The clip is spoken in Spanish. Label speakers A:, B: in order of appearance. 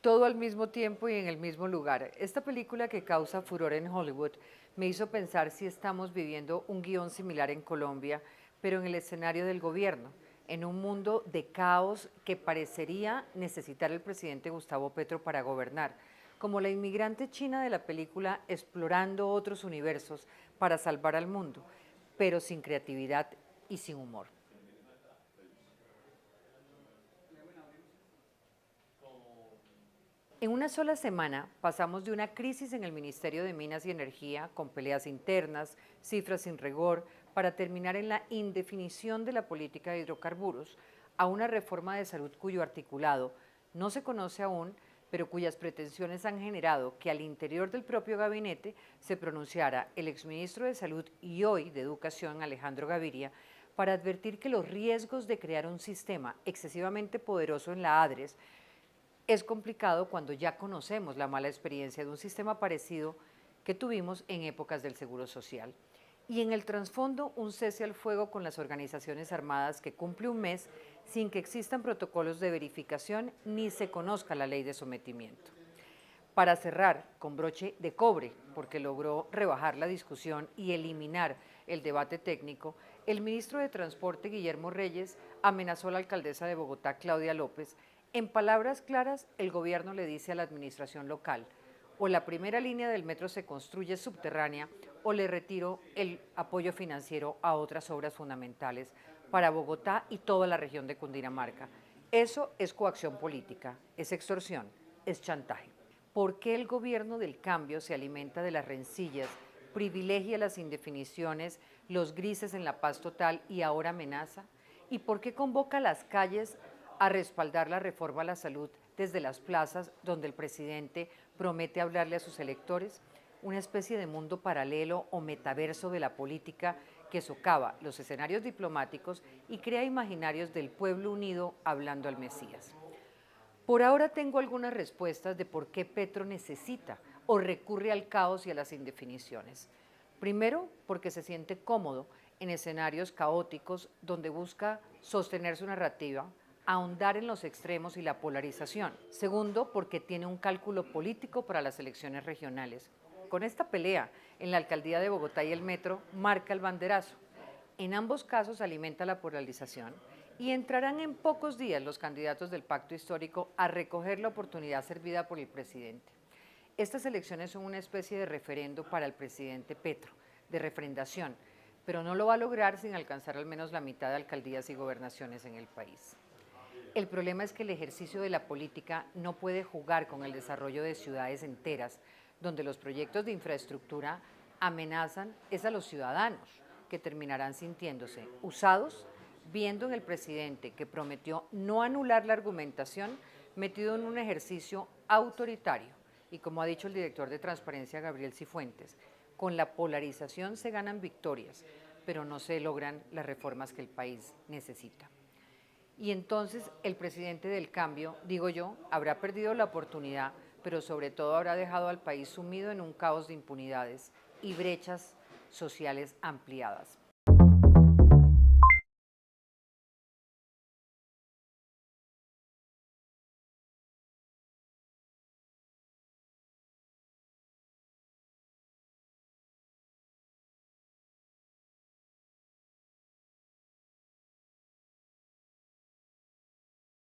A: Todo al mismo tiempo y en el mismo lugar. Esta película que causa furor en Hollywood me hizo pensar si estamos viviendo un guión similar en Colombia, pero en el escenario del gobierno, en un mundo de caos que parecería necesitar el presidente Gustavo Petro para gobernar, como la inmigrante china de la película explorando otros universos para salvar al mundo, pero sin creatividad y sin humor. En una sola semana pasamos de una crisis en el Ministerio de Minas y Energía, con peleas internas, cifras sin rigor, para terminar en la indefinición de la política de hidrocarburos, a una reforma de salud cuyo articulado no se conoce aún, pero cuyas pretensiones han generado que al interior del propio gabinete se pronunciara el exministro de Salud y hoy de Educación, Alejandro Gaviria, para advertir que los riesgos de crear un sistema excesivamente poderoso en la ADRES es complicado cuando ya conocemos la mala experiencia de un sistema parecido que tuvimos en épocas del Seguro Social. Y en el trasfondo, un cese al fuego con las organizaciones armadas que cumple un mes sin que existan protocolos de verificación ni se conozca la ley de sometimiento. Para cerrar, con broche de cobre, porque logró rebajar la discusión y eliminar el debate técnico, el ministro de Transporte, Guillermo Reyes, amenazó a la alcaldesa de Bogotá, Claudia López. En palabras claras, el gobierno le dice a la administración local: o la primera línea del metro se construye subterránea o le retiro el apoyo financiero a otras obras fundamentales para Bogotá y toda la región de Cundinamarca. Eso es coacción política, es extorsión, es chantaje. ¿Por qué el gobierno del cambio se alimenta de las rencillas, privilegia las indefiniciones, los grises en la paz total y ahora amenaza? ¿Y por qué convoca a las calles a respaldar la reforma a la salud desde las plazas donde el presidente promete hablarle a sus electores? Una especie de mundo paralelo o metaverso de la política que socava los escenarios diplomáticos y crea imaginarios del pueblo unido hablando al Mesías. Por ahora tengo algunas respuestas de por qué Petro necesita o recurre al caos y a las indefiniciones. Primero, porque se siente cómodo en escenarios caóticos donde busca sostener su narrativa, ahondar en los extremos y la polarización. Segundo, porque tiene un cálculo político para las elecciones regionales. Con esta pelea en la alcaldía de Bogotá y el metro, marca el banderazo. En ambos casos alimenta la polarización y entrarán en pocos días los candidatos del pacto histórico a recoger la oportunidad servida por el presidente. Estas elecciones son una especie de referendo para el presidente Petro, de refrendación, pero no lo va a lograr sin alcanzar al menos la mitad de alcaldías y gobernaciones en el país. El problema es que el ejercicio de la política no puede jugar con el desarrollo de ciudades enteras, donde los proyectos de infraestructura amenazan a los ciudadanos, que terminarán sintiéndose usados, viendo en el presidente que prometió no anular la argumentación, metido en un ejercicio autoritario. Y como ha dicho el director de Transparencia, Gabriel Cifuentes, con la polarización se ganan victorias, pero no se logran las reformas que el país necesita. Y entonces el presidente del cambio, digo yo, habrá perdido la oportunidad, pero sobre todo habrá dejado al país sumido en un caos de impunidades y brechas sociales ampliadas.